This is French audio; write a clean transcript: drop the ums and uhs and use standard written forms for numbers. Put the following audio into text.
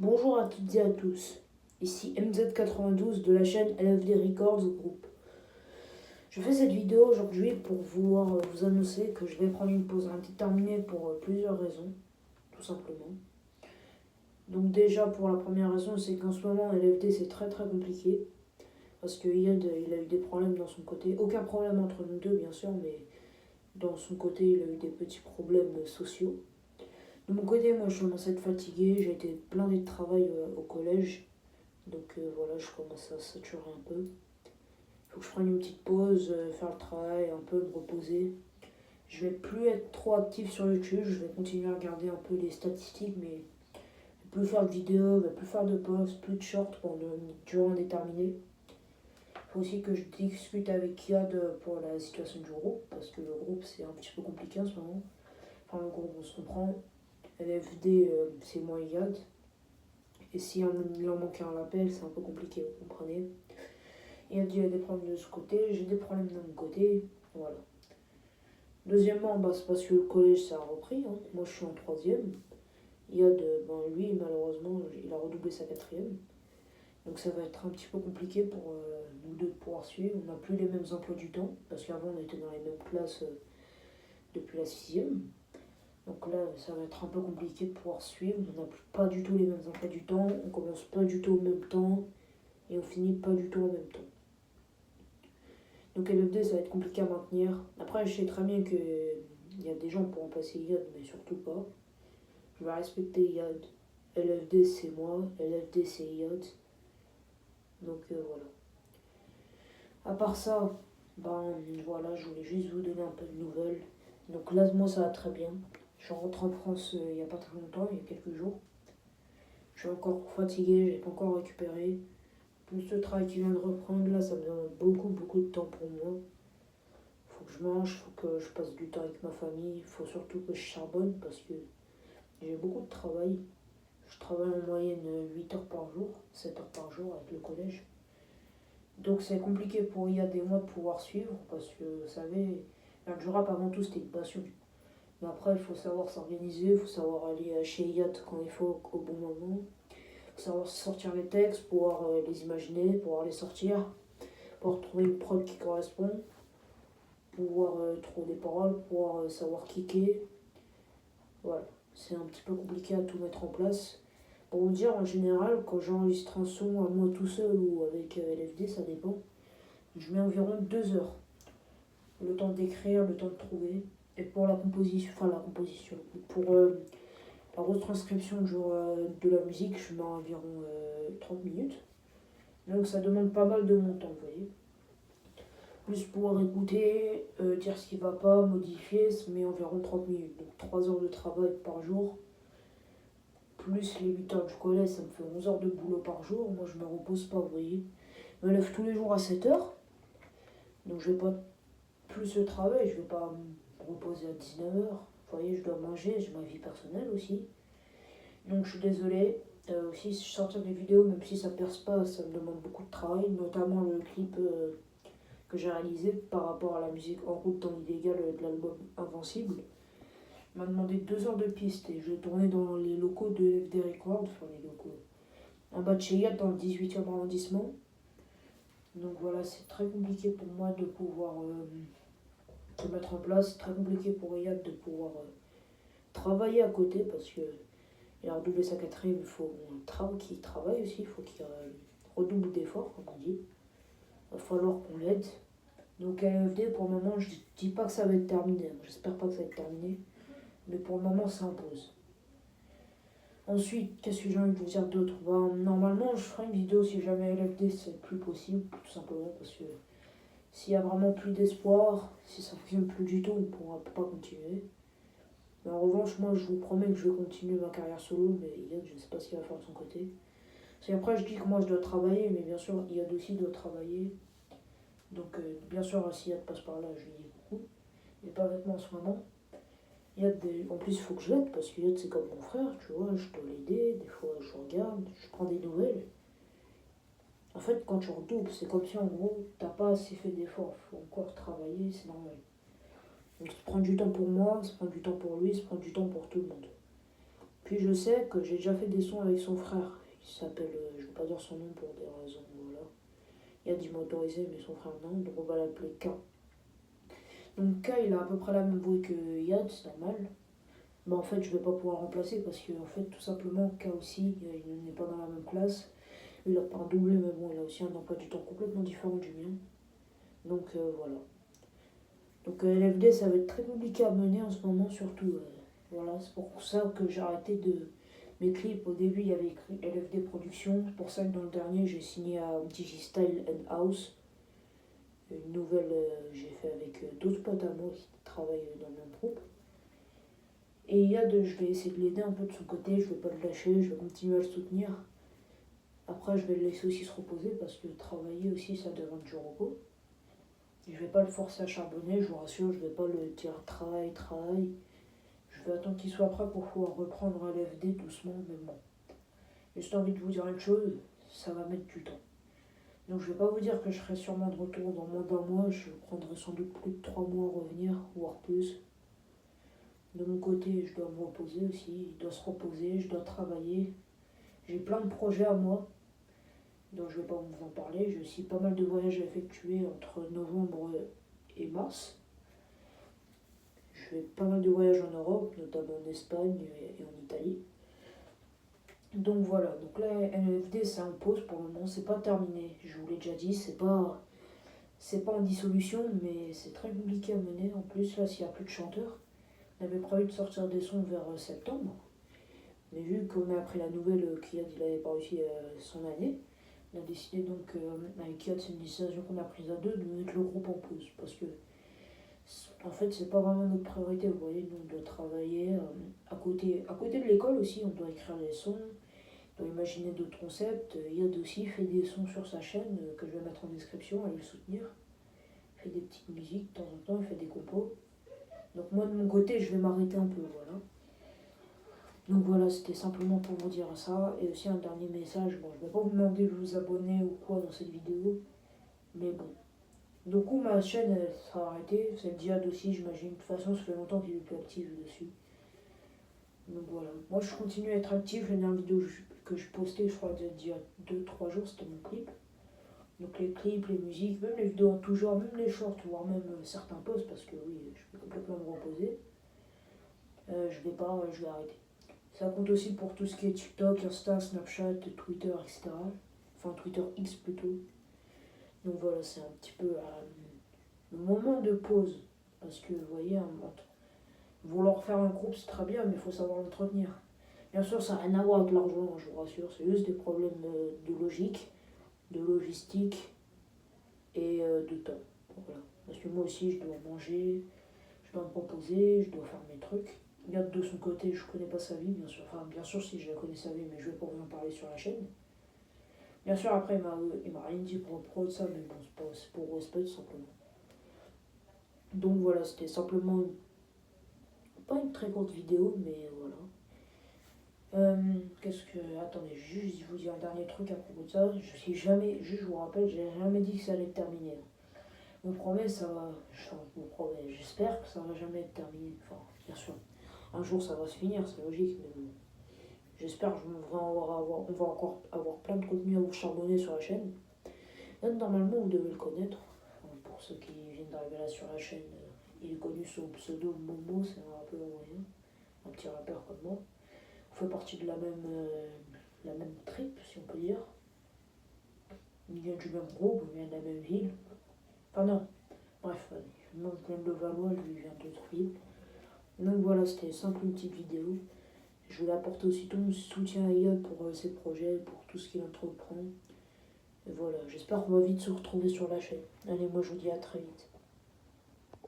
Bonjour à toutes et à tous, ici MZ92 de la chaîne LFD Records Group. Je fais cette vidéo aujourd'hui pour vous annoncer que je vais prendre une pause indéterminée pour plusieurs raisons, tout simplement. Donc déjà pour la première raison, c'est qu'en ce moment LFD c'est très compliqué, parce que Yad il a eu des problèmes dans son côté, aucun problème entre nous deux bien sûr, mais dans son côté il a eu des petits problèmes sociaux. De mon côté, moi je commence à être fatigué, j'ai été blindé de travail au collège. Donc voilà, je commence à saturer un peu. Il faut que je prenne une petite pause, faire le travail, un peu me reposer. Je vais plus être trop actif sur YouTube, je vais continuer à regarder un peu les statistiques, mais plus faire de vidéos, plus faire de posts, plus de shorts pendant une durée indéterminée. Il faut aussi que je discute avec Yad pour la situation du groupe, parce que le groupe c'est un petit peu compliqué en ce moment. Enfin, le groupe on se comprend. LFD c'est moi et Yad. Et si il en manque un l'appel, c'est un peu compliqué, vous comprenez. Il a dit il y a des problèmes de ce côté, j'ai des problèmes de mon côté, voilà. Deuxièmement, c'est parce que le collège ça a repris, hein. Moi je suis en troisième. Lui malheureusement il a redoublé sa quatrième. Donc ça va être un petit peu compliqué pour nous deux de pouvoir suivre. On n'a plus les mêmes emplois du temps, parce qu'avant on était dans les mêmes classes depuis la sixième. Donc là ça va être un peu compliqué de pouvoir suivre. On n'a pas du tout les mêmes emplois du temps, on commence pas du tout au même temps et on finit pas du tout en même temps. Donc LFD, ça va être compliqué à maintenir. Après, je sais très bien qu'il y a des gens pour remplacer Yad, mais surtout pas. Je vais respecter Yad. LFD, c'est moi. LFD, c'est Yad. Donc voilà. À part ça, voilà, je voulais juste vous donner un peu de nouvelles. Donc là, moi, ça va très bien. Je suis rentré en France il n'y a pas très longtemps, il y a quelques jours. Je suis encore fatigué, j'ai pas encore récupéré. Plus le travail qui vient de reprendre, là, ça me demande beaucoup de temps pour moi. Faut que je mange, faut que je passe du temps avec ma famille, il faut surtout que je charbonne parce que j'ai beaucoup de travail. Je travaille en moyenne 8 heures par jour, 7 heures par jour avec le collège. Donc c'est compliqué pour il y a des mois de pouvoir suivre parce que vous savez, faire du rap avant tout c'était une passion. Mais après il faut savoir s'organiser, il faut savoir aller chez Yat quand il faut au bon moment. Il faut savoir sortir les textes, pouvoir les imaginer, pouvoir les sortir, pouvoir trouver une prod qui correspond, pouvoir trouver des paroles, pouvoir savoir kicker. Voilà, c'est un petit peu compliqué à tout mettre en place. Pour vous dire, en général, quand j'enregistre un son à moi tout seul ou avec LFD, ça dépend, je mets environ 2 heures. Le temps d'écrire, le temps de trouver. Et pour la composition, pour la retranscription de la musique, je mets environ 30 minutes. Donc ça demande pas mal de mon temps, vous voyez. Plus pouvoir écouter, dire ce qui va pas, modifier, ça met environ 30 minutes. Donc 3 heures de travail par jour, plus les 8 heures du collège, ça me fait 11 heures de boulot par jour. Moi, je me repose pas, vous voyez. Je me lève tous les jours à 7 heures, donc je vais pas plus le travail, je vais pas me reposer à 19 heures. Vous voyez, je dois manger, j'ai ma vie personnelle aussi. Donc je suis désolée. Aussi, si je sors des vidéos, même si ça perce pas, ça me demande beaucoup de travail, notamment le clip que j'ai réalisé par rapport à la musique En route dans l'illégal de l'album Invincible. Il m'a demandé 2 heures de piste et je tournais dans les locaux de LFD Records, enfin les locaux, en bas de chez Yad dans le 18e arrondissement. Donc voilà, c'est très compliqué pour moi de pouvoir se mettre en place, c'est très compliqué pour Yad de pouvoir travailler à côté parce que il a redoublé sa quatrième, il faut qu'il travaille aussi, il faut qu'il redouble d'efforts, comme on dit. Il va falloir qu'on l'aide. Donc à LFD, pour le moment, je dis pas que ça va être terminé, j'espère pas que ça va être terminé, mais pour le moment, ça impose. Ensuite, qu'est-ce que j'ai envie de vous dire d'autre? Normalement, je ferai une vidéo si jamais LFD c'est plus possible, tout simplement parce que s'il y a vraiment plus d'espoir, si ça ne fonctionne plus du tout, on ne pourra pas continuer. Mais en revanche, moi je vous promets que je vais continuer ma carrière solo, mais Yad, je ne sais pas ce qu'il va faire de son côté. Parce qu'après, je dis que moi je dois travailler, mais bien sûr, Yad aussi doit travailler. Donc, bien sûr, si Yad passe par là, je lui dis coucou. Il n'est pas avec moi en ce moment. En plus, il faut que je l'aide parce que Yad, c'est comme mon frère, tu vois, je dois l'aider. Des fois, je regarde, je prends des nouvelles. En fait, quand tu redoubles, c'est comme si en gros, t'as pas assez fait d'efforts, il faut encore travailler, c'est normal. Donc, ça prend du temps pour moi, ça prend du temps pour lui, ça prend du temps pour tout le monde. Puis je sais que j'ai déjà fait des sons avec son frère. Il s'appelle, je ne vais pas dire son nom pour des raisons, voilà. Il a dit m'autoriser, mais son frère non, donc on va l'appeler K. Donc K, il a à peu près la même voix que Yad, c'est normal. Mais en fait, je vais pas pouvoir le remplacer parce que, en fait, tout simplement, K aussi, il n'est pas dans la même classe. Il a pas un doublé, mais bon, il a aussi un emploi du temps complètement différent du mien. Donc voilà. Donc LFD, ça va être très compliqué à mener en ce moment, surtout. Voilà, c'est pour ça que j'ai arrêté de mes clips. Au début, il y avait écrit LFD Productions. C'est pour ça que dans le dernier, j'ai signé à Digistyle and House. Une nouvelle, j'ai fait avec d'autres potes à moi qui travaillent dans le même groupe. Et je vais essayer de l'aider un peu de son côté, je vais pas le lâcher, je vais continuer à le soutenir. Après, je vais le laisser aussi se reposer parce que travailler aussi, ça demande du repos. Je vais pas le forcer à charbonner, je vous rassure, je vais pas le dire travail. Je vais attendre qu'il soit prêt pour pouvoir reprendre un LFD doucement, mais bon. J'ai juste envie de vous dire une chose, ça va mettre du temps. Donc je vais pas vous dire que je serai sûrement de retour dans moins d'un mois, je prendrai sans doute plus de 3 mois à revenir, voire plus. De mon côté, je dois me reposer aussi, il doit se reposer, je dois travailler. J'ai plein de projets à moi, dont je ne vais pas vous en parler. J'ai aussi pas mal de voyages à effectuer entre novembre et mars. Je fais pas mal de voyages en Europe, notamment en Espagne et en Italie. Donc voilà, donc là NFD c'est en pause pour le moment, c'est pas terminé. Je vous l'ai déjà dit, c'est pas en dissolution, mais c'est très compliqué à mener. En plus là, s'il n'y a plus de chanteurs, on avait prévu de sortir des sons vers septembre. Mais vu qu'on a appris la nouvelle qu'Iyad il avait pas réussi son année, on a décidé donc avec Iyad, c'est une décision qu'on a prise à deux, de mettre le groupe en pause. Parce que en fait c'est pas vraiment notre priorité, vous voyez, nous on doit travailler à côté de l'école aussi, on doit écrire des sons, on doit imaginer d'autres concepts. Iyad aussi fait des sons sur sa chaîne que je vais mettre en description, allez le soutenir. Il fait des petites musiques de temps en temps, il fait des compos. Donc moi de mon côté je vais m'arrêter un peu, voilà. Donc voilà, c'était simplement pour vous dire ça. Et aussi un dernier message, bon, je ne vais pas vous demander de vous abonner ou quoi dans cette vidéo, mais bon. Du coup, ma chaîne, elle sera arrêtée, celle d'Iyad aussi, j'imagine. De toute façon, ça fait longtemps qu'il est plus actif dessus. Donc voilà. Moi, je continue à être actif. La dernière vidéo que je postais, je crois, d'il y a 2-3 jours, c'était mon clip. Donc les clips, les musiques, même les vidéos en tout genre, même les shorts, voire même certains posts, parce que oui, je peux complètement me reposer. Je vais arrêter. Ça compte aussi pour tout ce qui est TikTok, Insta, Snapchat, Twitter, etc. Enfin, Twitter X plutôt. Donc voilà, c'est un petit peu le moment de pause. Parce que vous voyez, vouloir faire un groupe, c'est très bien, mais il faut savoir l'entretenir. Bien sûr, ça n'a rien à voir avec l'argent, je vous rassure. C'est juste des problèmes de logique, de logistique et de temps. Voilà. Parce que moi aussi, je dois manger, je dois me reposer, je dois faire mes trucs. Yad de son côté, je connais pas sa vie, bien sûr. Enfin, bien sûr, si je la connais sa vie, mais je vais pas vous en parler sur la chaîne. Bien sûr, après, il m'a rien dit pour de ça, mais bon, c'est pour respect, tout simplement. Donc voilà, c'était simplement pas une très courte vidéo, mais voilà. Attendez, juste, je vous dis un dernier truc à propos de ça. Je vous rappelle, j'ai jamais dit que ça allait être terminé. Je vous promets, j'espère que ça va jamais être terminé. Enfin, bien sûr. Un jour ça va se finir, c'est logique, mais bon. J'espère qu'on va encore avoir plein de contenu à vous charbonner sur la chaîne. Là, normalement, vous devez le connaître. Enfin, pour ceux qui viennent d'arriver là sur la chaîne, il est connu sous le pseudo Momo, c'est un rappeur moyen, un petit rappeur comme moi. On fait partie de la même trip, si on peut dire. Il vient du même groupe, il vient de la même ville. Enfin non, bref, moi je viens de Valois, lui vient d'autres villes. Donc voilà, c'était simple une petite vidéo. Je voulais apporter aussi tout mon soutien à Iyad pour ses projets, pour tout ce qu'il entreprend. Et voilà, j'espère qu'on va vite se retrouver sur la chaîne. Allez, moi je vous dis à très vite.